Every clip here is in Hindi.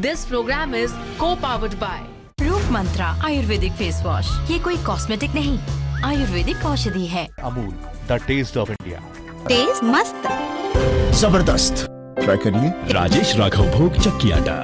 This program is co-powered by रूप मंत्रा आयुर्वेदिक फेस वॉश। ये कोई कॉस्मेटिक नहीं, आयुर्वेदिक औषधि है। Amul the taste of India. Taste मस्त, जबरदस्त। ट्राई करिए। राजेश राघव भोग चक्की आटा।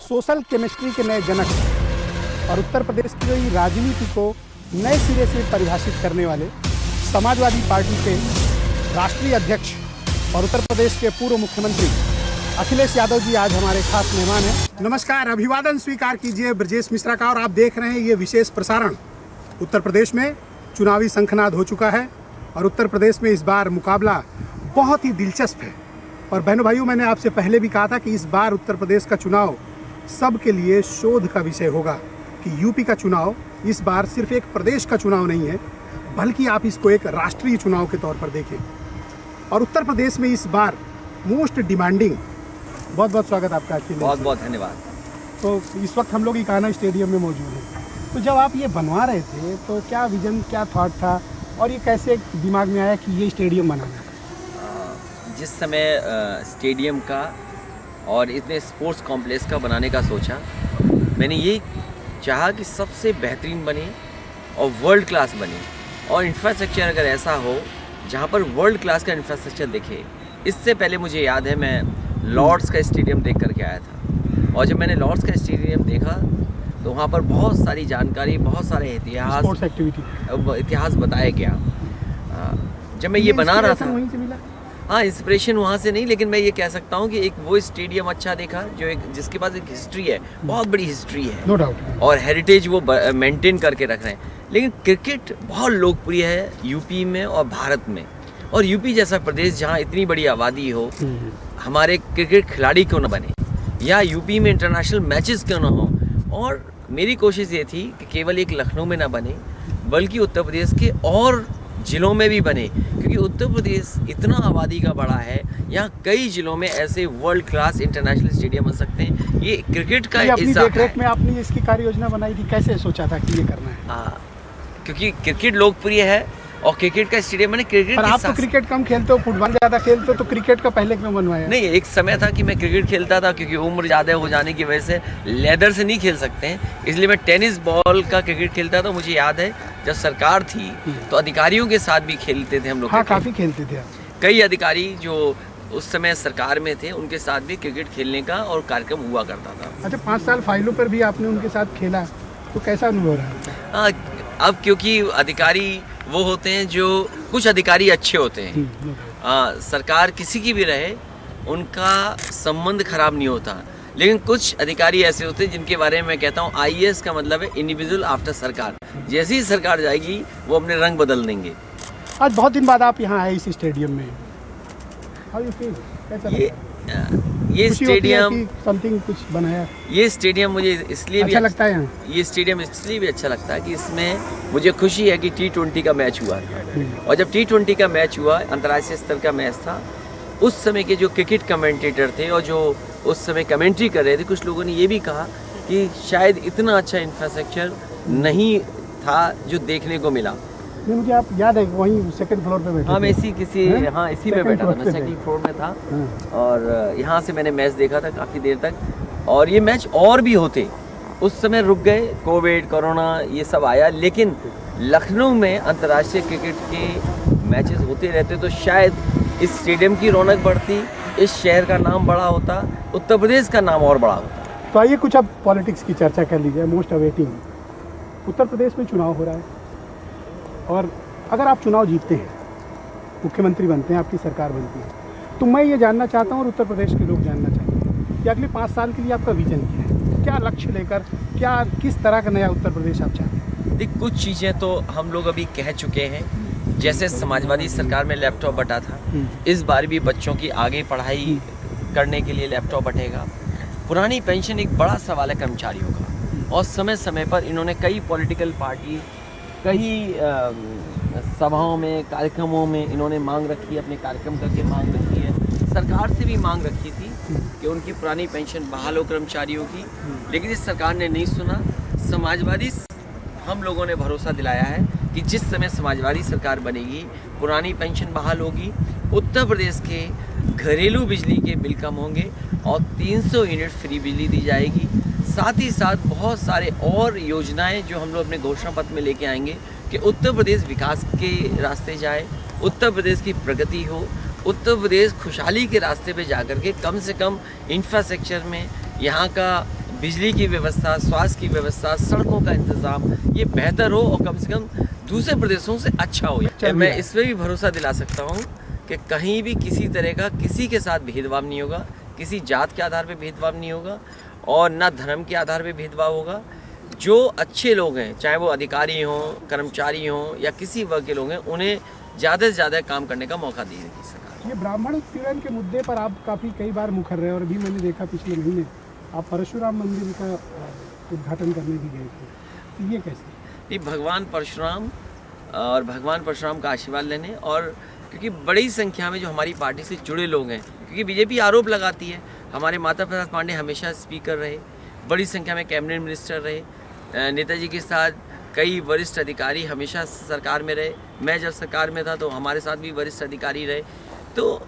सोशल केमिस्ट्री के नए जनक और उत्तर प्रदेश की गई राजनीति को नए सिरे से परिभाषित करने वाले समाजवादी पार्टी के राष्ट्रीय अध्यक्ष और उत्तर प्रदेश के पूर्व मुख्यमंत्री अखिलेश यादव जी आज हमारे खास मेहमान हैं। नमस्कार, अभिवादन स्वीकार कीजिए ब्रजेश मिश्रा का। और आप देख रहे हैं ये विशेष प्रसारण। उत्तर प्रदेश में चुनावी शंखनाद हो चुका है और उत्तर प्रदेश में इस बार मुकाबला बहुत ही दिलचस्प है। और बहनों भाइयों, मैंने आपसे पहले भी कहा था कि इस बार उत्तर प्रदेश का चुनाव सबके लिए शोध का विषय होगा कि यूपी का चुनाव इस बार सिर्फ एक प्रदेश का चुनाव नहीं है, बल्कि आप इसको एक राष्ट्रीय चुनाव के तौर पर देखें। और उत्तर प्रदेश में इस बार मोस्ट डिमांडिंग, बहुत बहुत स्वागत आपका। बहुत बहुत धन्यवाद। तो इस वक्त हम लोग इकाना स्टेडियम में मौजूद हैं। तो जब आप ये बनवा रहे थे तो क्या विजन, क्या थॉट था और ये कैसे दिमाग में आया कि ये स्टेडियम बनाना है? जिस समय स्टेडियम का और इतने स्पोर्ट्स कॉम्प्लेक्स का बनाने का सोचा, मैंने ये चाहा कि सबसे बेहतरीन बने और वर्ल्ड क्लास बने और इंफ्रास्ट्रक्चर अगर ऐसा हो जहाँ पर वर्ल्ड क्लास का इंफ्रास्ट्रक्चर दिखे। इससे पहले मुझे याद है मैं लॉर्ड्स का स्टेडियम देख करके आया था और जब मैंने लॉर्ड्स का स्टेडियम देखा तो वहाँ पर बहुत सारी जानकारी, बहुत सारे इतिहास बताया गया। जब मैं ये बना रहा था, हाँ, इंस्पिरेशन वहाँ से नहीं, लेकिन मैं ये कह सकता हूँ कि एक वो स्टेडियम अच्छा देखा जो जिसके पास एक हिस्ट्री है, बहुत बड़ी हिस्ट्री है, नो डाउट, और हेरिटेज वो मेंटेन करके रख रहे हैं। लेकिन क्रिकेट बहुत लोकप्रिय है यूपी में और भारत में। और यूपी जैसा प्रदेश जहाँ इतनी बड़ी आबादी हो, हमारे क्रिकेट खिलाड़ी क्यों ना बने, या यूपी में इंटरनेशनल मैचेस क्यों ना हो। और मेरी कोशिश ये थी कि केवल एक लखनऊ में ना बने, बल्कि उत्तर प्रदेश के और जिलों में भी बने, क्योंकि उत्तर प्रदेश इतना आबादी का बड़ा है, यहाँ कई जिलों में ऐसे वर्ल्ड क्लास इंटरनेशनल स्टेडियम बन सकते हैं। ये क्रिकेट का हिस्सा है। में आपने इसकी कार्य योजना बनाई थी, कैसे सोचा था कि ये करना है? क्योंकि क्रिकेट लोकप्रिय है और क्रिकेट का स्टेडियम मैंने क्रिकेट। पर आप तो क्रिकेट कम खेलते हो, फुटबॉल ज़्यादा खेलते हो, तो क्रिकेट का पहले क्यों बनवाया? नहीं, एक समय था कि मैं क्रिकेट खेलता था, क्योंकि उम्र ज़्यादा हो जाने की वजह से लेदर से नहीं खेल सकते हैं, इसलिए मैं टेनिस बॉल का क्रिकेट खेलता था। मुझे याद है जब सरकार थी तो अधिकारियों के साथ भी खेलते थे हम लोग। हाँ, काफ़ी खेलते थे। कई अधिकारी जो उस समय सरकार में थे, उनके साथ भी क्रिकेट खेलने का और कार्यक्रम हुआ करता था। अच्छा, 5 साल फाइलों पर भी आपने उनके साथ खेला, तो कैसा अनुभव रहा? अब क्योंकि अधिकारी वो होते हैं जो, कुछ अधिकारी अच्छे होते हैं, सरकार किसी की भी रहे उनका संबंध खराब नहीं होता, लेकिन कुछ अधिकारी ऐसे होते हैं जिनके बारे में मैं कहता हूँ IAS का मतलब है इंडिविजुअल आफ्टर सरकार। जैसी ही सरकार जाएगी वो अपने रंग बदल देंगे। आज बहुत दिन बाद आप यहाँ आए इस स्टेडियम में, ये स्टेडियम समथिंग कुछ बनाया, ये स्टेडियम मुझे इसलिए अच्छा लगता है यहाँ। ये स्टेडियम इसलिए भी अच्छा लगता है कि इसमें मुझे खुशी है कि T20 का मैच हुआ था, और जब T20 का मैच हुआ, अंतर्राष्ट्रीय स्तर का मैच था, उस समय के जो क्रिकेट कमेंटेटर थे और जो उस समय कमेंट्री कर रहे थे, कुछ लोगों ने ये भी कहा कि शायद इतना अच्छा इंफ्रास्ट्रक्चर नहीं था जो देखने को मिला। मुझे आप याद है वहीं सेकंड फ्लोर पे बैठे? हाँ, मैं इसी पे बैठा था, मैं सेकंड फ्लोर में था और यहाँ से मैंने मैच देखा था काफ़ी देर तक। और ये मैच और भी होते, उस समय रुक गए, कोविड, कोरोना ये सब आया, लेकिन लखनऊ में अंतर्राष्ट्रीय क्रिकेट के मैचेस होते रहते तो शायद इस स्टेडियम की रौनक बढ़ती, इस शहर का नाम बड़ा होता, उत्तर प्रदेश का नाम और बड़ा होता। तो आइए कुछ अब पॉलिटिक्स की चर्चा कर लीजिए। मोस्ट अवेटिंग उत्तर प्रदेश में चुनाव हो रहा है, और अगर आप चुनाव जीतते हैं, मुख्यमंत्री बनते हैं, आपकी सरकार बनती है, तो मैं ये जानना चाहता हूँ और उत्तर प्रदेश के लोग जानना चाहते हैं कि अगले 5 साल के लिए आपका विजन क्या है, क्या लक्ष्य लेकर, क्या किस तरह का नया उत्तर प्रदेश आप चाहते हैं? देख, कुछ चीज़ें तो हम लोग अभी कह चुके हैं, जैसे समाजवादी सरकार में लैपटॉप बटा था, इस बार भी बच्चों की आगे पढ़ाई करने के लिए लैपटॉप बटेगा। पुरानी पेंशन एक बड़ा सवाल है कर्मचारियों का, और समय समय पर इन्होंने कई पॉलिटिकल पार्टी, कई सभाओं में, कार्यक्रमों में इन्होंने मांग रखी है, अपने कार्यक्रम करके मांग रखी है। सरकार से भी मांग रखी थी कि उनकी पुरानी पेंशन बहाल हो कर्मचारियों की, लेकिन इस सरकार ने नहीं सुना। समाजवादी हम लोगों ने भरोसा दिलाया है कि जिस समय समाजवादी सरकार बनेगी, पुरानी पेंशन बहाल होगी, उत्तर प्रदेश के घरेलू बिजली के बिल कम होंगे और 300 यूनिट फ्री बिजली दी जाएगी। साथ ही साथ बहुत सारे और योजनाएं जो हम लोग अपने घोषणा पत्र में लेके आएंगे कि उत्तर प्रदेश विकास के रास्ते जाए, उत्तर प्रदेश की प्रगति हो, उत्तर प्रदेश खुशहाली के रास्ते पे जाकर के कम से कम इंफ्रास्ट्रक्चर में यहाँ का बिजली की व्यवस्था, स्वास्थ्य की व्यवस्था, सड़कों का इंतज़ाम ये बेहतर हो और कम से कम दूसरे प्रदेशों से अच्छा हो। मैं इस पर भी भरोसा दिला सकता हूँ कि कहीं भी किसी तरह का किसी के साथ भेदभाव नहीं होगा, किसी जात के आधार पर भेदभाव नहीं होगा और ना धर्म के आधार पर भेदभाव होगा। जो अच्छे लोग हैं, चाहे वो अधिकारी हों, कर्मचारी हों या किसी वर्ग के लोग हैं, उन्हें ज़्यादा से ज़्यादा काम करने का मौका देगी सरकार। ये ब्राह्मण उत्पीड़न के मुद्दे पर आप काफ़ी कई बार मुखर रहे, और अभी मैंने देखा पिछले महीने आप परशुराम मंदिर का उद्घाटन करने भी गए थे, तो ये कैसे? ये भगवान परशुराम और भगवान परशुराम का आशीर्वाद लेने, और क्योंकि बड़ी संख्या में जो हमारी पार्टी से जुड़े लोग हैं, क्योंकि बीजेपी आरोप लगाती है, हमारे माता प्रसाद पांडे हमेशा स्पीकर रहे, बड़ी संख्या में कैबिनेट मिनिस्टर रहे, नेताजी के साथ कई वरिष्ठ अधिकारी हमेशा सरकार में रहे, मैं जब सरकार में था तो हमारे साथ भी वरिष्ठ अधिकारी रहे। तो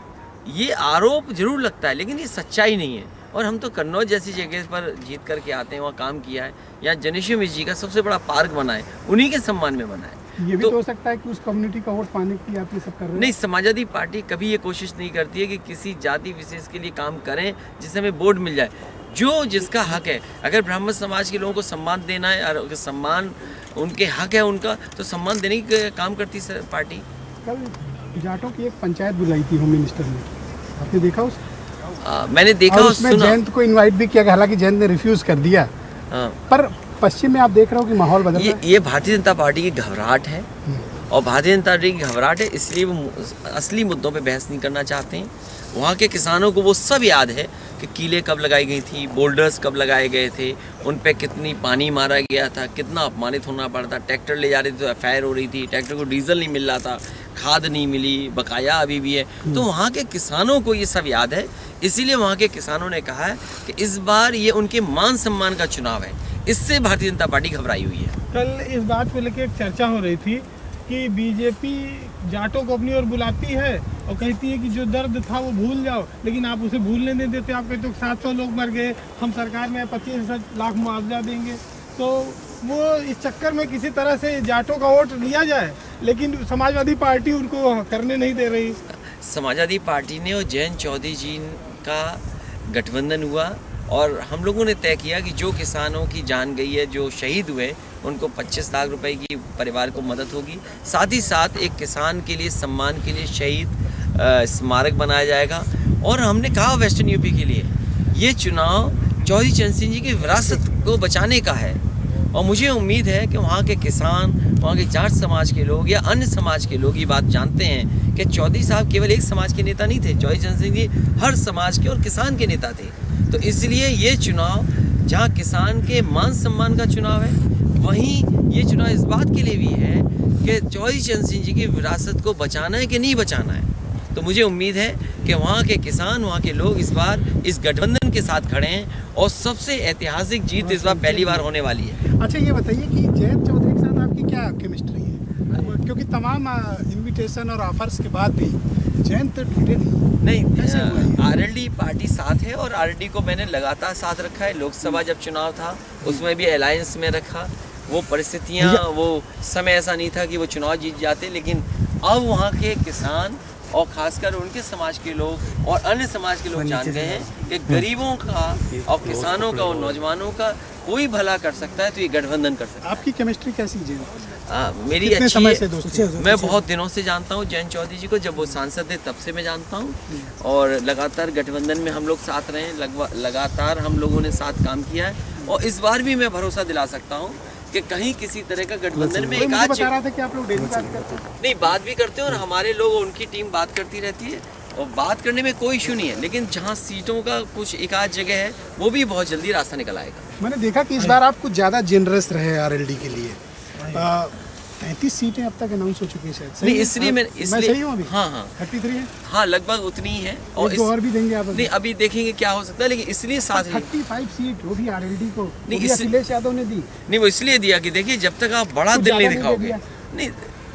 ये आरोप जरूर लगता है, लेकिन ये सच्चाई नहीं है। और हम तो कन्नौज जैसी जगह पर जीत करके आते हैं, वहाँ काम किया है, यहाँ जनेश्वर मिश्र जी का सबसे बड़ा पार्क बना है, उन्हीं के सम्मान में बना है। ये भी तो हो सकता है कि उस कम्युनिटी का वोट पाने के लिए आप ये सब कर रहे हैं? नहीं, समाजवादी पार्टी कभी ये कोशिश नहीं करती है कि किसी जाति विशेष के लिए काम करें जिससे हमें वोट मिल जाए। जो जिसका हक है, अगर ब्राह्मण समाज के लोगों को सम्मान देना है और अगर सम्मान उनके हक है उनका, तो सम्मान देने की काम करती है पार्टी। कल जाटों की एक पंचायत बुलाई थी होम मिनिस्टर ने, आपने देखा उस? मैंने देखा और उसमें सुना। जयंत को इनवाइट भी किया गया, हालांकि जयंत ने रिफ्यूज कर दिया। पर पश्चिम में आप देख रहे हो कि माहौल बदल रहा है। ये भारतीय जनता पार्टी की घबराहट है, और भारतीय जनता पार्टी की घबराहट है, इसलिए वो असली मुद्दों पे बहस नहीं करना चाहते हैं। वहाँ के किसानों को वो सब याद है कि कीलें कब लगाई गई थी, बोल्डर्स कब लगाए गए थे, उन पे कितनी पानी मारा गया था, कितना अपमानित होना पड़ा था। ट्रैक्टर ले जा रहे थे तो एफआईआर हो रही थी, ट्रैक्टर को डीजल नहीं मिल रहा था, खाद नहीं मिली, बकाया अभी भी है। तो वहाँ के किसानों को ये सब याद है, इसीलिए वहाँ के किसानों ने कहा है कि इस बार ये उनके मान सम्मान का चुनाव है। इससे भारतीय जनता पार्टी घबराई हुई है। कल इस बात को लेकर एक चर्चा हो रही थी कि बीजेपी जाटों को अपनी ओर बुलाती है और कहती है कि जो दर्द था वो भूल जाओ, लेकिन आप उसे भूलने नहीं देते। आप कहते हो 700 लोग मर गए, हम सरकार में 25 लाख मुआवजा देंगे। तो वो इस चक्कर में किसी तरह से जाटों का वोट लिया जाए, लेकिन समाजवादी पार्टी उनको करने नहीं दे रही। समाजवादी पार्टी ने और जयंत चौधरी जी का गठबंधन हुआ, और हम लोगों ने तय किया कि जो किसानों की जान गई है, जो शहीद हुए, उनको 25 लाख रुपए की परिवार को मदद होगी। साथ ही साथ एक किसान के लिए सम्मान के लिए शहीद स्मारक बनाया जाएगा। और हमने कहा वेस्टर्न यूपी के लिए ये चुनाव चौधरी चरण सिंह जी की विरासत को बचाने का है, और मुझे उम्मीद है कि वहाँ के किसान, वहाँ के जाट समाज के लोग या अन्य समाज के लोग ये बात जानते हैं कि चौधरी साहब केवल एक समाज के नेता नहीं थे, चौधरी चरण सिंह जी हर समाज के और किसान के नेता थे। तो इसलिए ये चुनाव जहाँ किसान के मान सम्मान का चुनाव है, वहीं ये चुनाव इस बात के लिए भी है कि चौधरी चरण सिंह जी की विरासत को बचाना है कि नहीं बचाना है। तो मुझे उम्मीद है कि वहाँ के किसान, वहाँ के लोग इस बार इस गठबंधन के साथ खड़े हैं, और सबसे ऐतिहासिक जीत इस बार पहली बार होने वाली है। अच्छा, ये बताइए कि जयंत चौधरी के साथ आपकी क्या केमिस्ट्री है? क्योंकि तमाम इनविटेशन और ऑफर्स के बाद भी जयंत जुटे नहीं। आरएलडी पार्टी साथ है, और आरएलडी को मैंने लगातार साथ रखा है। लोकसभा जब चुनाव था उसमें भी अलायंस में रखा। वो परिस्थितियाँ, वो समय ऐसा नहीं था कि वो चुनाव जीत जाते, लेकिन अब वहाँ के किसान और खासकर उनके समाज के लोग और अन्य समाज के लोग जान गए हैं कि गरीबों का और किसानों का और नौजवानों का कोई भला कर सकता है तो ये गठबंधन कर सकता है। आपकी केमिस्ट्री कैसी जी? मेरी कितने अच्छी समय है। से दोस्ती? मैं बहुत दिनों से जानता हूँ जयंत चौधरी जी को, जब वो सांसद थे तब से मैं जानता हूँ और लगातार गठबंधन में हम लोग साथ रहे हैं, लगातार हम लोगों ने साथ काम किया है और इस बार भी मैं भरोसा दिला सकता हूँ कि कहीं किसी तरह का गठबंधन में एक आज बता रहा था कि आप लोग डेली बात करते हैं। नहीं, बात भी करते हैं और हमारे लोग उनकी टीम बात करती रहती है और बात करने में कोई इशू नहीं है, लेकिन जहाँ सीटों का कुछ एक आध जगह है वो भी बहुत जल्दी रास्ता निकल आएगा। मैंने देखा कि इस बार आप कुछ ज़्यादा जेनरस रहे आरएलडी के लिए। 35 सीटें अब तक अनाउंस हो चुकी है शायद। नहीं, इसलिए मैं सही हूँ अभी? हाँ 33 है। हाँ, लगभग उतनी ही है और भी देंगे आप? नहीं, अभी देखेंगे क्या हो सकता है, लेकिन इसलिए साथ 35 सीट वो भी आरएलडी को नहीं, अखिलेश यादव ने दी। नहीं, वो इसलिए दिया कि देखिए जब तक आप बड़ा दिल नहीं दिखाओगे, नहीं,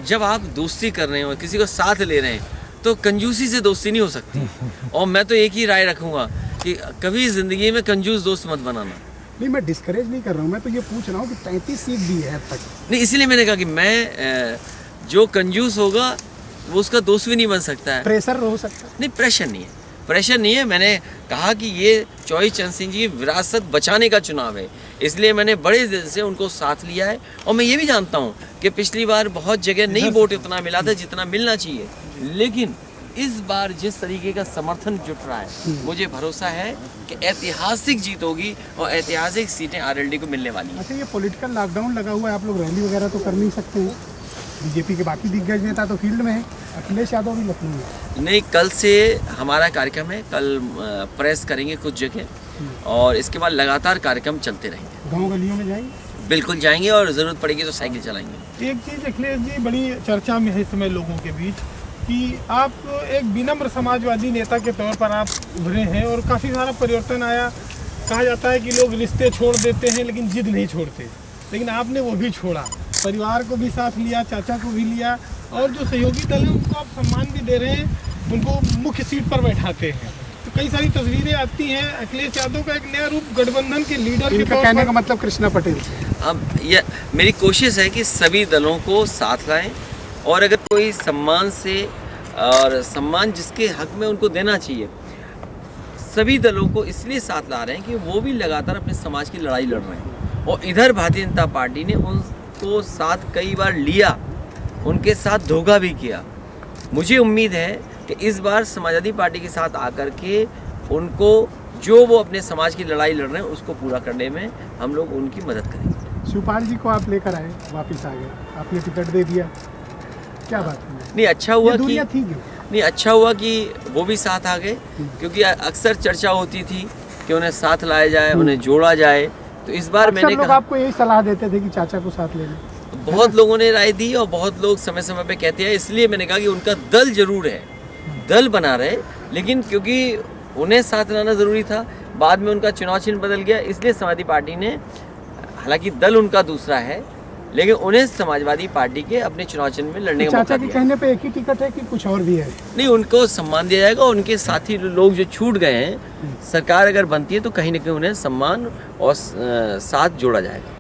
जब आप दोस्ती कर रहे हो किसी को साथ ले रहे हैं तो कंजूसी से दोस्ती नहीं हो सकती। और मैं तो एक ही राय रखूंगा कि कभी जिंदगी में कंजूस दोस्त मत बनाना। नहीं, मैं डिस्करेज नहीं कर रहा हूँ, मैं तो ये पूछ रहा हूँ कि 35 सीट दी है अब तक। नहीं, इसलिए मैंने कहा कि मैं जो कंजूस होगा वो उसका दोस्त भी नहीं बन सकता है। प्रेशर हो सकता है? नहीं, प्रेशर नहीं है, प्रेशर नहीं है। मैंने कहा कि ये चौधरी चरण सिंह जी की विरासत बचाने का चुनाव है, इसलिए मैंने बड़े दिल से उनको साथ लिया है। और मैं ये भी जानता हूँ कि पिछली बार बहुत जगह नहीं वोट इतना मिला था जितना मिलना चाहिए, लेकिन इस बार जिस तरीके का समर्थन जुट रहा है मुझे भरोसा है कि ऐतिहासिक जीत होगी और ऐतिहासिक सीटें आरएलडी को मिलने वाली हैं। अच्छा, ये पॉलिटिकल लॉकडाउन लगा हुआ है, आप लोग रैली वगैरह तो कर नहीं सकते हैं? बीजेपी के बाकी दिग्गज नेता तो फील्ड में है, अखिलेश यादव भी लखनऊ में। नहीं, कल से हमारा कार्यक्रम है, कल प्रेस करेंगे कुछ जगह और इसके बाद लगातार कार्यक्रम चलते रहेंगे। गाँव गलियों में जाएंगे? बिल्कुल जाएंगे और ज़रूरत पड़ेगी तो साइकिल चलाएंगे। एक चीज़ अखिलेश जी बड़ी चर्चा में है इस समय लोगों के बीच कि आप एक विनम्र समाजवादी नेता के तौर पर आप उभरे हैं और काफ़ी सारा परिवर्तन आया। कहा जाता है कि लोग रिश्ते छोड़ देते हैं लेकिन जिद नहीं छोड़ते, लेकिन आपने वो भी छोड़ा, परिवार को भी साथ लिया, चाचा को भी लिया और जो सहयोगी दल है उनको आप सम्मान भी दे रहे हैं, उनको मुख्य सीट पर बैठाते हैं। तो कई सारी तस्वीरें आती हैं अखिलेश यादव का एक नया रूप गठबंधन के लीडर के तौर कहने पर। का मतलब कृष्णा पटेल। अब ये मेरी कोशिश है कि सभी दलों को साथ लाएं और अगर कोई सम्मान से और सम्मान जिसके हक में उनको देना चाहिए, सभी दलों को इसलिए साथ ला रहे हैं कि वो भी लगातार अपने समाज की लड़ाई लड़ रहे हैं और इधर भारतीय जनता पार्टी ने उनको साथ कई बार लिया, उनके साथ धोखा भी किया। मुझे उम्मीद है कि इस बार समाजवादी पार्टी के साथ आकर के उनको जो वो अपने समाज की लड़ाई लड़ रहे हैं उसको पूरा करने में हम लोग उनकी मदद करेंगे। शिवपाल जी को आप लेकर आए, वापस आ गए, आपने टिकट दे दिया, क्या बात है? नहीं, अच्छा हुआ कि थी नहीं, अच्छा हुआ कि वो भी साथ आ गए, क्योंकि अक्सर चर्चा होती थी कि उन्हें साथ लाया जाए, उन्हें जोड़ा जाए। तो इस बार मैंने लोग आपको यही सलाह देते थे कि चाचा को साथ ले लें। बहुत लोगों ने राय दी और बहुत लोग समय समय पे कहते हैं, इसलिए मैंने कहा कि उनका दल जरूर है, दल बना रहे, लेकिन क्योंकि उन्हें साथ लाना ज़रूरी था, बाद में उनका चुनाव चिन्ह बदल गया, इसलिए समाजवादी पार्टी ने, हालांकि दल उनका दूसरा है, लेकिन उन्हें समाजवादी पार्टी के अपने चुनाव चिन्ह में लड़ने का मौका दिया। चाचा के कहने पे एक ही टिकट है कि कुछ और भी है? नहीं, उनको सम्मान दिया जाएगा। उनके साथी लोग जो छूट गए हैं, सरकार अगर बनती है तो कहीं ना कहीं उन्हें सम्मान और साथ जोड़ा जाएगा।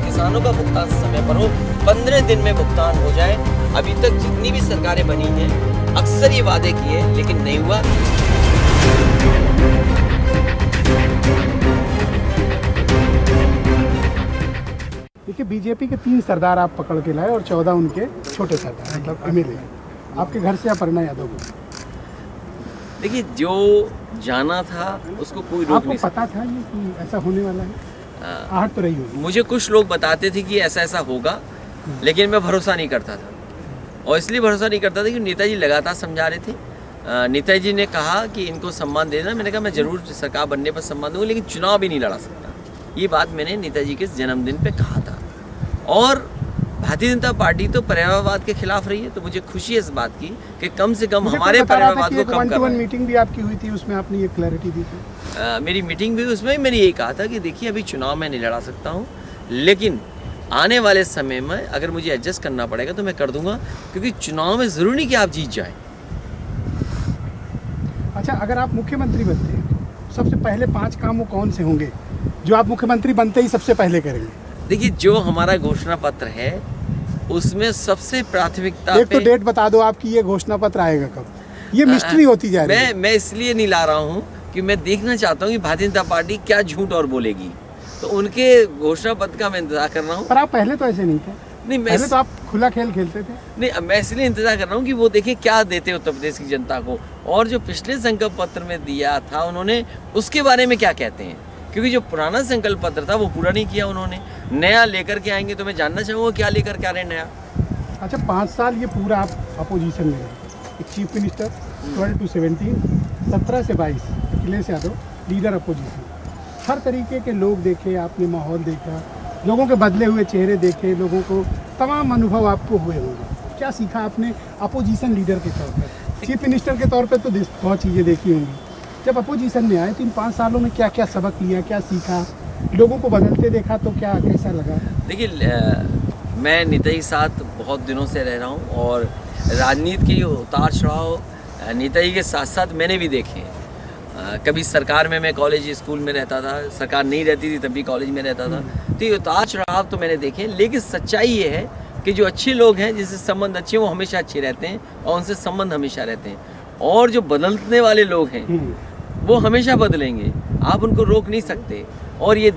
किसानों का भुगतान समय पर हो, 15 दिन में भुगतान हो जाए। अभी तक जितनी भी सरकारें बनी हैं अक्सर ये वादे किए लेकिन नहीं हुआ। देखिए, बीजेपी के 3 सरदार आप पकड़ के लाए और 14 उनके छोटे सरदार मतलब एमएलए। आपके घर से अपर्णा यादव को? देखिए, जो जाना था उसको कोई रोक आपको नहीं पता था ये कि ऐसा होने वाला है? सकता। आहट तो रही होगी। मुझे कुछ लोग बताते थे कि ऐसा ऐसा होगा, लेकिन मैं भरोसा नहीं करता था। और इसलिए भरोसा नहीं करता था कि नेताजी लगातार समझा रहे थे। नेताजी ने कहा कि इनको सम्मान देना, मैंने कहा मैं ज़रूर सरकार बनने पर सम्मान दूंगा, लेकिन चुनाव भी नहीं लड़ा सकता। ये बात मैंने नेताजी के जन्मदिन पे कहा था। और भारतीय जनता पार्टी तो परिवारवाद के खिलाफ रही है, तो मुझे खुशी है इस बात की कि कम से कम हमारे परिवारवाद को कम कर रहा है। मीटिंग भी आपकी हुई थी, उसमें आपने ये क्लैरिटी दी थी? मेरी मीटिंग भी उसमें मैंने यही कहा था कि देखिए, अभी चुनाव मैं नहीं लड़ा सकता हूँ, लेकिन आने वाले समय में अगर मुझे एडजस्ट करना पड़ेगा तो मैं कर दूंगा, क्योंकि चुनाव में ज़रूरी नहीं कि आप जीत जाएं। अच्छा, अगर आप मुख्यमंत्री बनते हैं, सबसे पहले 5 काम वो कौन से होंगे जो आप मुख्यमंत्री बनते ही सबसे पहले करेंगे? देखिए, जो हमारा घोषणा पत्र है उसमें सबसे प्राथमिकता एक तो डेट बता दो आपकी, ये घोषणा पत्र आएगा कब? ये मिस्ट्री होती जा रही है। मैं इसलिए नहीं ला रहा हूँ कि मैं देखना चाहता हूँ कि भारतीय जनता पार्टी क्या झूठ और बोलेगी, तो उनके घोषणा पत्र का मैं इंतजार कर रहा हूँ। पर आप पहले तो ऐसे नहीं थे। नहीं, पहले तो आप खुला खेल खेलते थे। नहीं, मैं इसलिए इंतजार कर रहा हूँ कि वो देखें क्या देते उत्तर प्रदेश की जनता को, और जो पिछले संकल्प पत्र में दिया था उन्होंने, उसके बारे में क्या कहते हैं, क्योंकि जो पुराना संकल्प पत्र था वो पूरा नहीं किया उन्होंने। नया लेकर के आएंगे तो मैं जानना चाहूँगा क्या लेकर के आ रहे हैं नया। अच्छा, 5 साल ये पूरा आप अपोजिशन में रहे, एक चीफ मिनिस्टर 12 to 17, 17 से 22 अखिलेश यादव लीडर अपोजिशन। हर तरीके के लोग देखे आपने, माहौल देखा, लोगों के बदले हुए चेहरे देखे, लोगों को तमाम अनुभव आपको हुए होंगे। क्या सीखा आपने अपोजिशन लीडर के तौर पर? चीफ मिनिस्टर के तौर पर तो बहुत चीज़ें देखी होंगी, जब अपोजिशन में आए तो इन 5 सालों में क्या क्या सबक लिया, क्या सीखा, लोगों को बदलते देखा तो क्या कैसा लगा? देखिए, मैं नेताजी साथ बहुत दिनों से रह रहा हूँ, और राजनीति के उतार चढ़ाव नेताजी के साथ साथ मैंने भी देखे हैं। कभी सरकार में मैं कॉलेज स्कूल में रहता था, सरकार नहीं रहती थी तब भी कॉलेज में रहता था, तो ये उतार चढ़ाव तो मैंने देखे। लेकिन सच्चाई ये है कि जो अच्छे लोग हैं, जिनसे संबंध अच्छे हैं, वो हमेशा अच्छे रहते हैं और उनसे संबंध हमेशा रहते हैं। और जो बदलने वाले लोग हैं वो हमेशा बदलेंगे, आप उनको रोक नहीं सकते। और ये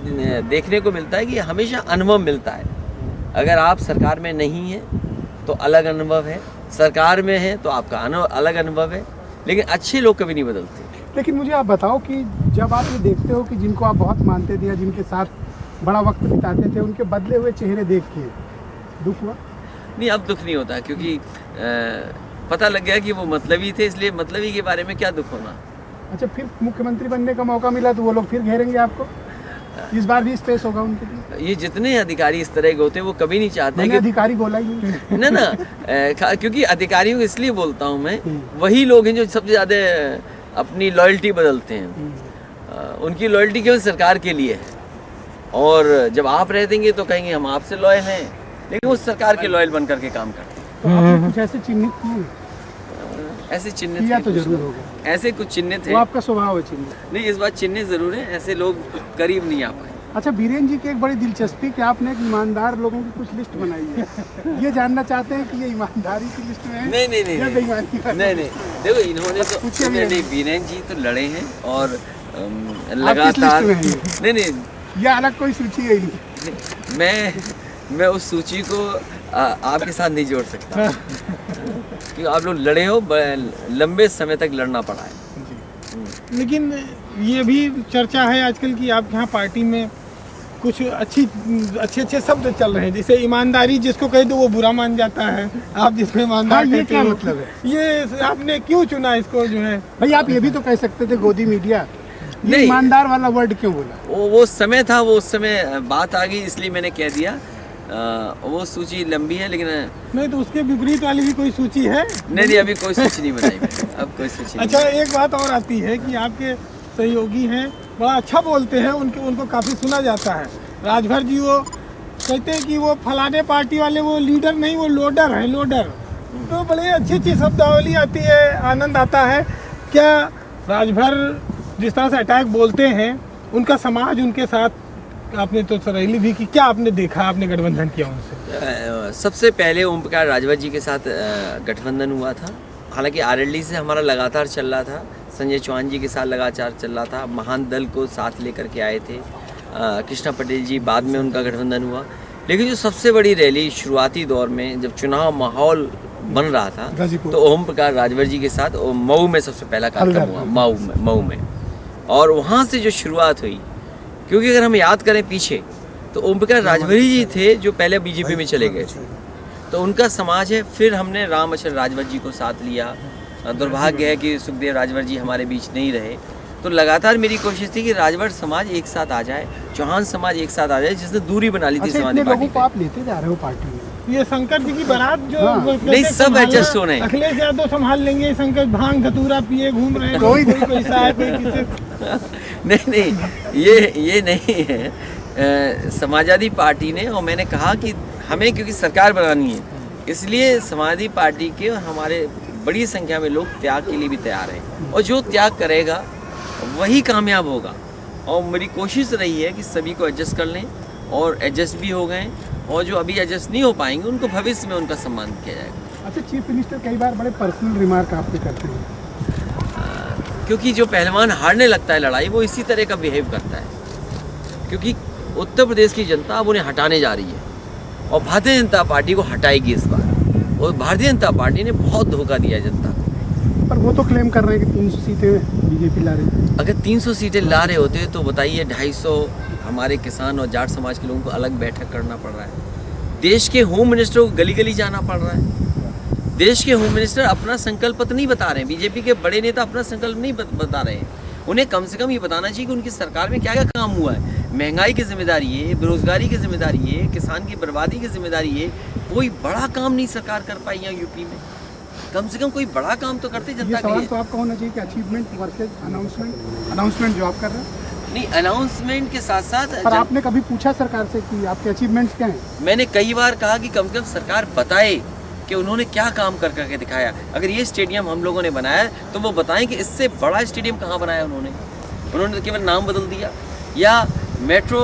देखने को मिलता है कि हमेशा अनुभव मिलता है। अगर आप सरकार में नहीं हैं तो अलग अनुभव है, सरकार में है तो आपका अलग अनुभव है, लेकिन अच्छे लोग कभी नहीं बदलते। लेकिन मुझे आप बताओ कि जब आप ये देखते हो कि जिनको आप बहुत मानते थे या जिनके साथ बड़ा वक्त बिताते थे, उनके बदले हुए चेहरे देख के दुख हुआ? नहीं, अब दुख नहीं होता, क्योंकि पता लग गया कि वो मतलबी थे, इसलिए मतलबी के बारे में क्या दुख होना। अच्छा, फिर मुख्यमंत्री बनने का मौका मिला तो वो लोग फिर घेरेंगे आपको? इस बार भी स्पेस होगा उनके लिए? ये जितने अधिकारी इस तरह के होते हैं वो कभी नहीं चाहते कि अधिकारी बोला ही नहीं ना, क्योंकि अधिकारियों को इसलिए बोलता हूँ मैं, वही लोग हैं जो सबसे ज़्यादा अपनी लॉयल्टी बदलते हैं। उनकी लॉयल्टी केवल सरकार के लिए है, और जब आप रह देंगे तो कहेंगे हम आपसे लॉयल हैं, लेकिन वो सरकार के लॉयल बन करके काम करते हैं। तो आपने कुछ ऐसे चिन्हित किए? ऐसे चिन्हित तो जरूर होगा, ऐसे कुछ चिन्हित है। आपका स्वभाव है चिन्हित? नहीं, इस बात चिन्हित जरूर है, ऐसे लोग करीब नहीं आ पाए। अच्छा, बीरेन जी की एक बड़ी दिलचस्पी कि आपने एक ईमानदार लोगों की कुछ लिस्ट बनाई है। ये जानना चाहते हैं कि ये ईमानदारी की लिस्ट में है? नहीं, देखो इन्होंने तो नहीं, बीरेन जी तो लड़े हैं और लगातार नहीं, ये अलग कोई सूची है नहीं। मैं उस सूची को आपके साथ नहीं जोड़ सकता, क्योंकि आप लोग लड़े हो, लंबे समय तक लड़ना पड़ा है। लेकिन ये भी चर्चा है आजकल की आपके यहाँ पार्टी में कुछ अच्छे शब्द चल रहे हैं, जैसे ईमानदारी जिसको कह दो वो बुरा मान जाता है, आप जिसको ईमानदार ये क्या मतलब है? ये आपने क्यों चुना इसको? जो है भाई, आप ये भी तो कह सकते थे गोदी मीडिया, ये ईमानदार वाला वर्ड क्यों बोला? वो समय था, वो उस समय बात आ गई इसलिए मैंने कह दिया। वो सूची लंबी है, लेकिन नहीं तो उसके विपरीत वाली भी कोई सूची है? नहीं, अभी कोई सूची नहीं बनाई मैंने, अब कोई सूची अच्छा, एक बात और आती है कि आपके सहयोगी हैं, बड़ा अच्छा बोलते हैं, उनको काफ़ी सुना जाता है। राजभर जी वो कहते हैं कि वो फलाने पार्टी वाले वो लीडर नहीं, वो लोडर है, लोडर। तो बड़े अच्छी शब्दावली आती है, आनंद आता है। क्या राजभर जिस तरह से अटैक बोलते हैं, उनका समाज उनके साथ आपने तो सराहली भी की, क्या आपने देखा, आपने गठबंधन किया उनसे? सबसे पहले ओम प्रकाश राजभर जी के साथ गठबंधन हुआ था। हालांकि आरएलडी से हमारा लगातार चल रहा था, संजय चौहान जी के साथ लगातार चल रहा था, महान दल को साथ लेकर के आए थे कृष्णा पटेल जी, बाद में उनका गठबंधन हुआ। लेकिन जो सबसे बड़ी रैली शुरुआती दौर में, जब चुनाव माहौल बन रहा था गाजीपुर। तो ओम प्रकाश राजभर जी के साथ मऊ में सबसे पहला कार्यक्रम हुआ, मऊ में। और वहाँ से जो शुरुआत हुई, क्योंकि अगर हम याद करें पीछे तो ओम प्रकाश राजभर जी थे जो पहले बीजेपी में चले गए थे, तो उनका समाज है। फिर हमने राम अचल राजभर जी को साथ लिया। दुर्भाग्य है कि सुखदेव राजभर जी हमारे बीच नहीं रहे, तो लगातार मेरी कोशिश थी कि राजभर समाज एक साथ आ जाए, चौहान समाज एक साथ आ जाए, जिसने दूरी बना ली थी समाजवादी पार्टी को आप लेते जा रहे हो पार्टी में। ये शंकर जी की बारात जो नहीं, सब एडजस्ट हो रहे हैं। अखिलेश यादव संभाल लेंगे, शंकर भांग धतूरा पिए घूम रहे हैं, कोई पैसा है कोई किसी नहीं, ये नहीं है। समाजवादी पार्टी ने, और मैंने कहा कि हमें क्योंकि सरकार बनानी है, इसलिए समाजवादी पार्टी के हमारे बड़ी संख्या में लोग त्याग के लिए भी तैयार हैं, और जो त्याग करेगा वही कामयाब होगा। और मेरी कोशिश रही है कि सभी को एडजस्ट कर लें, और एडजस्ट भी हो गए, और जो अभी एडजस्ट नहीं हो पाएंगे उनको भविष्य में उनका सम्मान किया जाएगा। अच्छा, चीफ मिनिस्टर कई बार बड़े पर्सनल रिमार्क आप पे करते हैं, क्योंकि जो पहलवान हारने लगता है लड़ाई, वो इसी तरह का बिहेव करता है। क्योंकि उत्तर प्रदेश की जनता अब उन्हें हटाने जा रही है, और भारतीय जनता पार्टी को हटाएगी इस बार, और भारतीय जनता पार्टी ने बहुत धोखा दिया है जनता को। पर वो तो क्लेम कर रहे हैं कि 300 सीटें बीजेपी ला रही है। अगर 300 सीटें ला रहे होते तो बताइए 250 हमारे किसान और जाट समाज के लोगों को अलग बैठक करना पड़ रहा है। देश के होम मिनिस्टर को गली गली जाना पड़ रहा है। देश के होम मिनिस्टर अपना संकल्प पत्र नहीं बता रहे हैं। बीजेपी के बड़े नेता अपना संकल्प नहीं बता रहे हैं। उन्हें कम से कम ये बताना चाहिए कि उनकी सरकार में क्या क्या काम हुआ है। महंगाई की जिम्मेदारी है, बेरोजगारी की जिम्मेदारी है, किसान की बर्बादी की जिम्मेदारी है। कोई बड़ा काम नहीं सरकार कर पाई यहाँ यूपी में। कम से कम कोई बड़ा काम तो करते जनता के लिए। तो आपका होना चाहिए कि अचीवमेंट वर्सेस अनाउंसमेंट जो आप कर रहे हैं। नहीं, अनाउंसमेंट के साथ साथ पर आपने कभी पूछा सरकार से कि आपके अचीवमेंट्स क्या हैं? मैंने कई बार कहा कि कम से कम सरकार बताए कि उन्होंने क्या काम कर करके दिखाया। अगर ये स्टेडियम हम लोगों ने बनाया तो वो बताएं कि इससे बड़ा स्टेडियम कहाँ बनाया उन्होंने तो केवल नाम बदल दिया। या मेट्रो,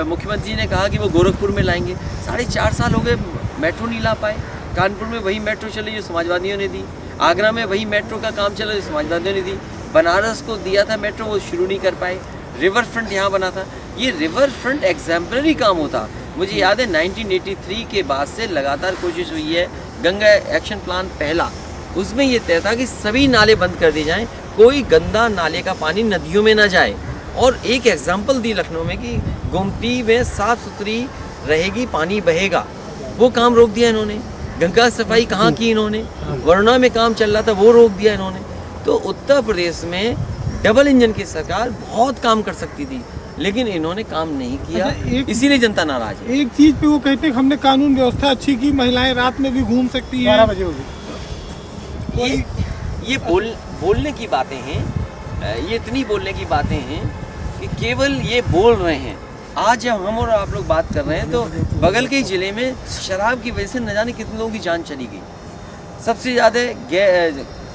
मुख्यमंत्री ने कहा कि वो गोरखपुर में लाएंगे, 4.5 साल हो गए मेट्रो नहीं ला पाए। कानपुर में वही मेट्रो चली जो समाजवादियों ने दी, आगरा में वही मेट्रो का काम चला जो समाजवादियों ने दी, बनारस को दिया था मेट्रो, वो शुरू नहीं कर पाए। रिवर फ्रंट यहाँ बना था। ये रिवर फ्रंट एग्जाम्पलरी काम होता। मुझे याद है 1983 के बाद से लगातार कोशिश हुई है। गंगा एक्शन प्लान पहला, उसमें ये तय था कि सभी नाले बंद कर दिए जाएं, कोई गंदा नाले का पानी नदियों में ना जाए। और एक एग्जाम्पल दी लखनऊ में कि गोमती में साफ सुथरी रहेगी, पानी बहेगा। वो काम रोक दिया इन्होंने। गंगा सफाई कहाँ की इन्होंने? वरुणा में काम चल रहा था, वो रोक दिया इन्होंने। तो उत्तर प्रदेश में डबल इंजन की सरकार बहुत काम कर सकती थी, लेकिन इन्होंने काम नहीं किया, इसीलिए जनता नाराज है। एक चीज पे वो कहते हैं कि हमने कानून व्यवस्था अच्छी की, महिलाएं रात में भी घूम सकती हैं। 12 बजे होगी। ये बोलने की बातें हैं, ये इतनी बोलने की बातें हैं कि केवल ये बोल रहे हैं। आज जब हम और आप लोग बात कर रहे हैं तो बगल के ज़िले में शराब की वजह से न जाने कितने लोगों की जान चली गई। सबसे ज़्यादा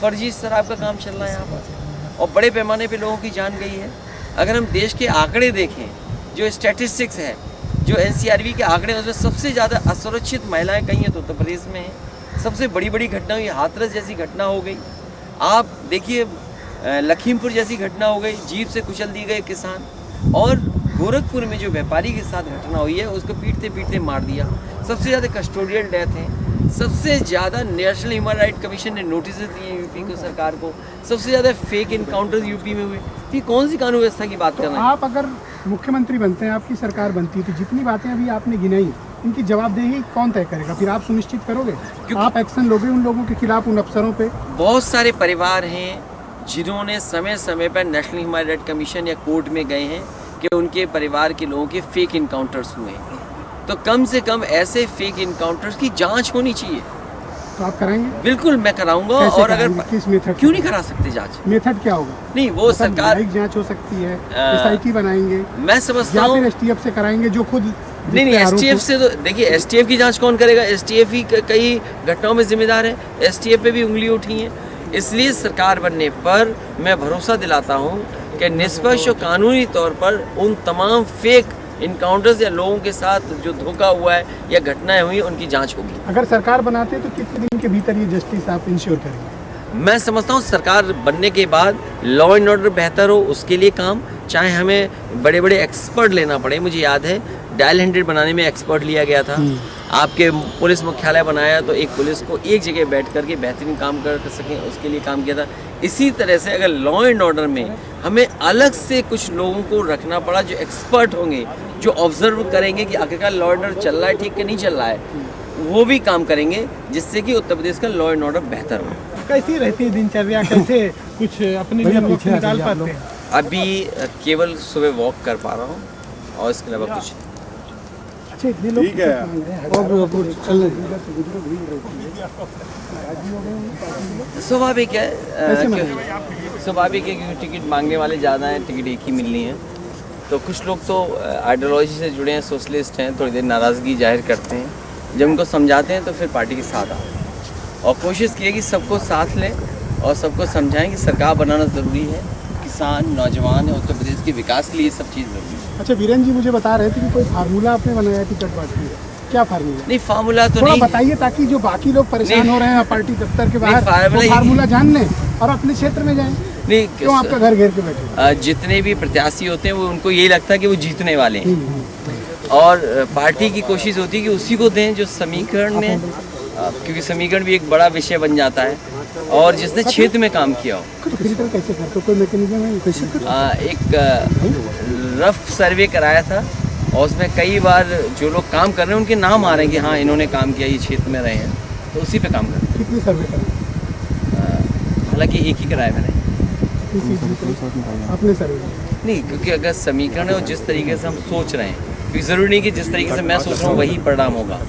फर्जी शराब का काम चल रहा है यहाँ पर, और बड़े पैमाने पे लोगों की जान गई है। अगर हम देश के आंकड़े देखें, जो स्टैटिस्टिक्स है, जो NCRB के आंकड़े, उसमें सबसे ज़्यादा असुरक्षित महिलाएं कहीं हैं तो उत्तर प्रदेश में हैं। सबसे बड़ी बड़ी घटना हुई, हाथरस जैसी घटना हो गई। आप देखिए लखीमपुर जैसी घटना हो गई, जीप से कुचल दिए गए किसान। और गोरखपुर में जो व्यापारी के साथ घटना हुई है, उसको पीटते पीटते मार दिया। सबसे ज़्यादा कस्टोडियल डेथ हैं। सबसे ज़्यादा नेशनल ह्यूमन राइट कमीशन ने नोटिस दिए यूपी को सरकार को। सबसे ज़्यादा फेक इनकाउंटर यूपी में हुए। तो कौन सी कानून व्यवस्था की बात कर रहे हैं आप? अगर मुख्यमंत्री बनते हैं, आपकी सरकार बनती है, तो जितनी बातें अभी आपने गिनाई, इनकी जवाबदेही कौन तय करेगा? फिर आप सुनिश्चित करोगे, आप एक्शन लोगे उन लोगों के खिलाफ, उन अफसरों पे? बहुत सारे परिवार हैं जिन्होंने समय समय पर नेशनल ह्यूमन राइट कमीशन या कोर्ट में गए हैं कि उनके परिवार के लोगों के फेक इनकाउंटर्स हुए हैं। तो कम से कम ऐसे फेक इनकाउंटर्स की जांच होनी चाहिए। तो आप कराएंगे? बिल्कुल, मैं कराऊंगा। और अगर किस मेथड? क्यों नहीं करा सकते जांच? मेथड क्या होगा? नहीं, वो सरकार जांच हो सकती है, SIT बनाएंगे, मैं समझता हूँ। STF से कराएंगे जो खुद नहीं, STF से तो देखिए, STF की जांच कौन करेगा? STF ही कई घटनाओं में जिम्मेदार है। STF पे भी उंगली उठी है। इसलिए सरकार बनने पर मैं भरोसा दिलाता हूँ कि निष्पक्ष और कानूनी तौर पर उन तमाम फेक इनकाउंटर्स या लोगों के साथ जो धोखा हुआ है या घटनाएं हुई, उनकी जांच होगी। अगर सरकार बनाते तो कितने दिन के भीतर ये जस्टिस आप इंश्योर करेंगे? मैं समझता हूँ सरकार बनने के बाद लॉ एंड ऑर्डर बेहतर हो, उसके लिए काम, चाहे हमें बड़े बड़े एक्सपर्ट लेना पड़े। मुझे याद है डायल 100 बनाने में एक्सपर्ट लिया गया था। आपके पुलिस मुख्यालय बनाया तो एक पुलिस को एक जगह बैठ कर के बेहतरीन काम कर सकें, उसके लिए काम किया था। इसी तरह से अगर लॉ एंड ऑर्डर में हमें अलग से कुछ लोगों को रखना पड़ा जो एक्सपर्ट होंगे, जो ऑब्जर्व करेंगे कि आखिरकार लॉ एंड ऑर्डर चल रहा है ठीक कि नहीं चल रहा है, वो भी काम करेंगे जिससे कि उत्तर प्रदेश का लॉ एंड ऑर्डर बेहतर हो। कैसी रहती है दिनचर्या, कैसे कुछ अपने लिए वक्त निकाल पाते हैं? अभी केवल सुबह वॉक कर पा रहा हूँ और इसके अलावा कुछ ठीक है। स्वाभाविक है, स्वाभाविक है क्योंकि टिकट मांगने वाले ज़्यादा हैं, टिकट एक ही मिलनी है। तो कुछ लोग तो आइडियोलॉजी से जुड़े हैं, सोशलिस्ट हैं, थोड़ी देर नाराज़गी जाहिर करते हैं। जब उनको समझाते हैं तो फिर पार्टी के साथ आते हैं और कोशिश की है कि सबको साथ लें और सबको समझाएं कि सरकार बनाना ज़रूरी है, किसान नौजवान है, उत्तर प्रदेश के विकास के लिए सब चीज़ ज़रूरी है। अच्छा वीरेन जी, मुझे बता रहे थे कि कोई फार्मूला आपने बनाया है टिकट बांटने का, क्या फार्मूला? नहीं फार्मूला तो थोड़ा नहीं बताइए ताकि जो बाकी लोग परेशान हो रहे हैं पार्टी दफ्तर के बाहर, फार्मूला वो फार्मूला जान लें और अपने क्षेत्र में जाएं। नहीं, क्यों आपका घर घेर के बैठे? जितने भी प्रत्याशी होते हैं वो उनको यही लगता है कि वो जीतने वाले हैं और पार्टी की कोशिश होती है कि उसी को दें जो समीकरण में, क्योंकि समीकरण भी एक बड़ा विषय बन जाता है और जिसने क्षेत्र में काम किया हो। तो फिल्टर कैसे करते हो, कोई मैकेनिज्म है कैसे? एक रफ सर्वे कराया था और उसमें कई बार जो लोग काम कर रहे हैं उनके नाम आ रहे हैं कि हाँ इन्होंने काम किया, ये क्षेत्र में रहे हैं, तो उसी पे काम कर रहे हैं। कितनी सर्वे करें? हालांकि एक ही कराया मैंने। अपने सर्वे नहीं, क्योंकि अगर समीकरण है और जिस तरीके से हम सोच रहे हैं, क्योंकि ज़रूरी नहीं कि जिस तरीके से मैं सोच रहा हूँ वही परिणाम होगा।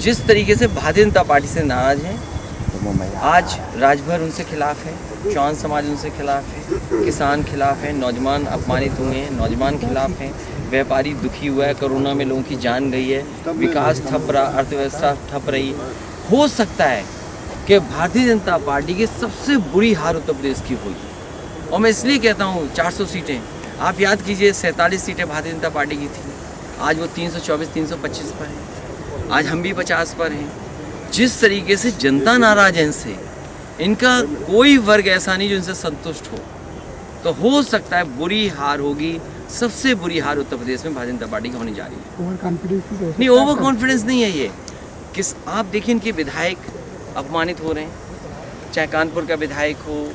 जिस तरीके से भारतीय जनता पार्टी से नाराज़ हैं, आज राजभर उनसे खिलाफ है, चौहान समाज उनसे खिलाफ है, किसान खिलाफ है, नौजवान अपमानित हुए हैं, नौजवान खिलाफ हैं, व्यापारी दुखी हुआ है, कोरोना में लोगों की जान गई है, विकास ठप रहा, अर्थव्यवस्था ठप रही। हो सकता है कि भारतीय जनता पार्टी की सबसे बुरी हार उत्तर प्रदेश की हुई और मैं इसलिए कहता हूँ 400 सीटें, आप याद कीजिए 47 सीटें भारतीय जनता पार्टी की थी, आज वो 324-325 पर है, आज हम भी 50 पर हैं। जिस तरीके से जनता नाराज है इनसे, इनका कोई वर्ग ऐसा नहीं जो इनसे संतुष्ट हो, तो हो सकता है बुरी हार होगी, सबसे बुरी हार उत्तर प्रदेश में भारतीय जनता पार्टी की होने जा रही है। ओवर कॉन्फिडेंस नहीं, ओवर कॉन्फिडेंस नहीं है ये। किस आप देखिए इनके विधायक अपमानित हो रहे हैं, चाहे कानपुर का विधायक हो,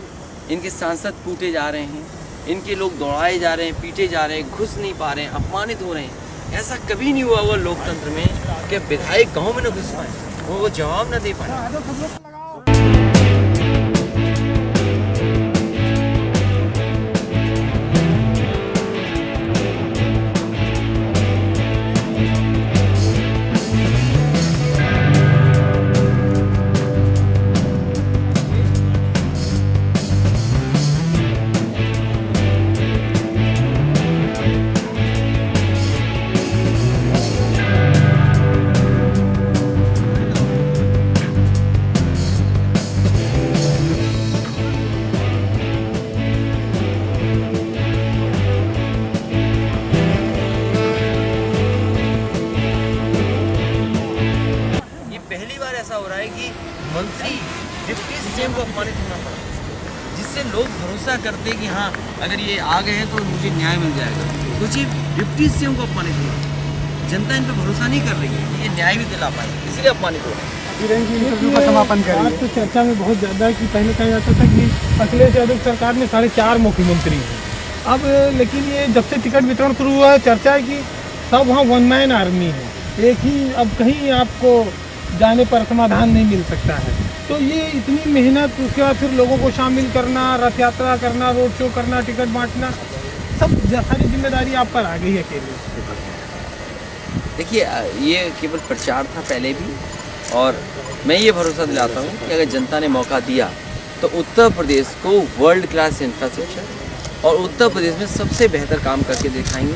इनके सांसद कूटे जा रहे हैं, इनके लोग दौड़ाए जा रहे हैं, पीटे जा रहे हैं, घुस नहीं पा रहे हैं, अपमानित हो रहे हैं। ऐसा कभी नहीं हुआ लोकतंत्र में कि विधायक गाँव में न घुस पाए, वो जवाब न दे पाए। मंत्री डिप्टी सीएम को अपमानित होना पड़ा, जिससे लोग भरोसा करते कि हाँ अगर ये आ गए हैं तो मुझे न्याय मिल जाएगा। सोचिए डिप्टी सीएम को अपमानित हुआ, जनता इन पर भरोसा नहीं कर रही है, ये न्याय भी दिला पाए, इसलिए अपमानित हो रहे हैं। समापन करें। आज तो चर्चा में बहुत ज़्यादा है कि पहले कहा जाता था कि अखिलेश यादव सरकार में 4.5 मुख्यमंत्री हैं, अब लेकिन ये जब से टिकट वितरण शुरू हुआ है चर्चा है कि सब वहाँ वन मैन आर्मी है, एक ही, अब कहीं आपको जाने पर समाधान नहीं मिल सकता है। तो ये इतनी मेहनत, उसके बाद फिर लोगों को शामिल करना, रथ यात्रा करना, रोड शो करना, टिकट बांटना, सब सारी जिम्मेदारी आप पर आ गई है अकेले। देखिए ये केवल प्रचार था पहले भी, और मैं ये भरोसा दिलाता हूँ कि अगर जनता ने मौका दिया तो उत्तर प्रदेश को वर्ल्ड क्लास इंफ्रास्ट्रक्चर और उत्तर प्रदेश में सबसे बेहतर काम करके दिखाएंगे,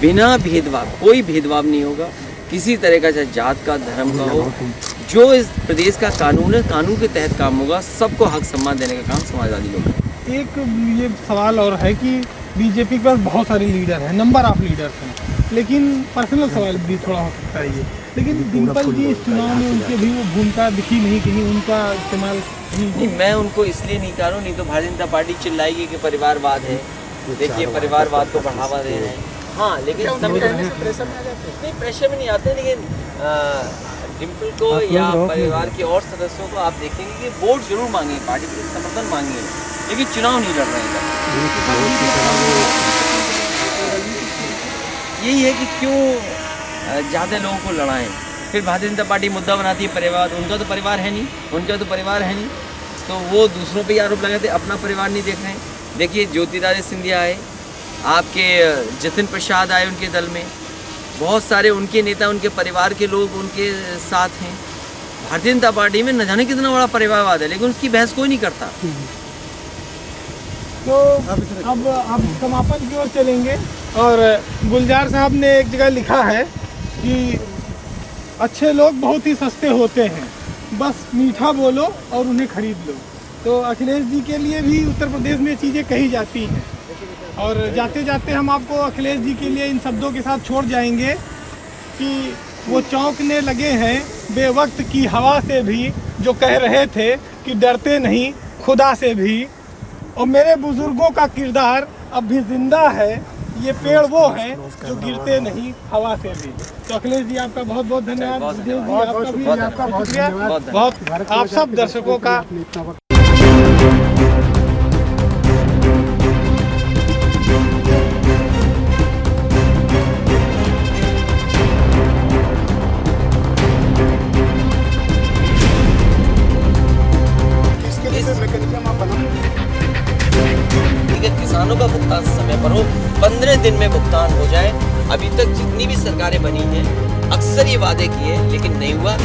बिना भेदभाव, कोई भेदभाव नहीं होगा किसी तरह का, चाहे जात का, धर्म का हो। जो इस प्रदेश का कानून है, कानून के तहत काम होगा, सबको हक सम्मान देने का काम समाजवादी लोग हैं। एक ये सवाल और है कि बीजेपी के पास बहुत सारे लीडर हैं, नंबर ऑफ लीडर्स हैं, लेकिन पर्सनल सवाल भी थोड़ा हो सकता है ये, लेकिन डिम्पल जी इस चुनाव में उनकी भी वो भूमिका दिखी नहीं, कहीं उनका इस्तेमाल नहीं। मैं उनको इसलिए नहीं कह रहा हूँ, नहीं तो भारतीय जनता पार्टी चिल्लाएगी कि परिवारवाद है। देखिए परिवारवाद को बढ़ावा दे रहे हैं, हाँ, लेकिन प्रेशर में आ जाते हैं? नहीं, प्रेशर में नहीं आते, लेकिन डिम्पल को या परिवार के और सदस्यों को आप देखेंगे कि वोट जरूर मांगे, पार्टी के समर्थन मांगे, लेकिन चुनाव नहीं लड़ रहे हैं। यही है कि क्यों ज़्यादा लोगों को लड़ाएं। फिर भारतीय जनता पार्टी मुद्दा बनाती है परिवार, उनका तो परिवार है नहीं, तो वो दूसरों पे आरोप लगाते, अपना परिवार नहीं देख रहे हैं। देखिए, ज्योतिरादित्य सिंधिया आए, आपके जतिन प्रसाद आए उनके दल में, बहुत सारे उनके नेता, उनके परिवार के लोग उनके साथ हैं। भारतीय जनता पार्टी में न जाने कितना बड़ा परिवारवाद है, लेकिन उसकी बहस कोई नहीं करता। तो अब आप समापन की ओर चलेंगे, और गुलजार साहब ने एक जगह लिखा है कि अच्छे लोग बहुत ही सस्ते होते हैं, बस मीठा बोलो और उन्हें खरीद लो। तो अखिलेश जी के लिए भी उत्तर प्रदेश में चीज़ें कही जाती हैं, और जाते जाते हम आपको अखिलेश जी के लिए इन शब्दों के साथ छोड़ जाएंगे कि वो चौंकने लगे हैं बेवक्त की हवा से भी, जो कह रहे थे कि डरते नहीं खुदा से भी, और मेरे बुजुर्गों का किरदार अब भी जिंदा है, ये पेड़ वो हैं जो गिरते नहीं हवा से भी। तो अखिलेश जी, आपका बहुत बहुत धन्यवाद। बहुत सुदेव जी, धन्यवाद। आपका भी बहुत आपका बहुत शुक्रिया। धन्यवाद। बहुत आप सब दर्शकों का किसानों का भुगतान समय पर हो, 15 दिन में भुगतान हो जाए। अभी तक जितनी भी सरकारें बनी हैं, अक्सर ये वादे किए, लेकिन नहीं हुआ।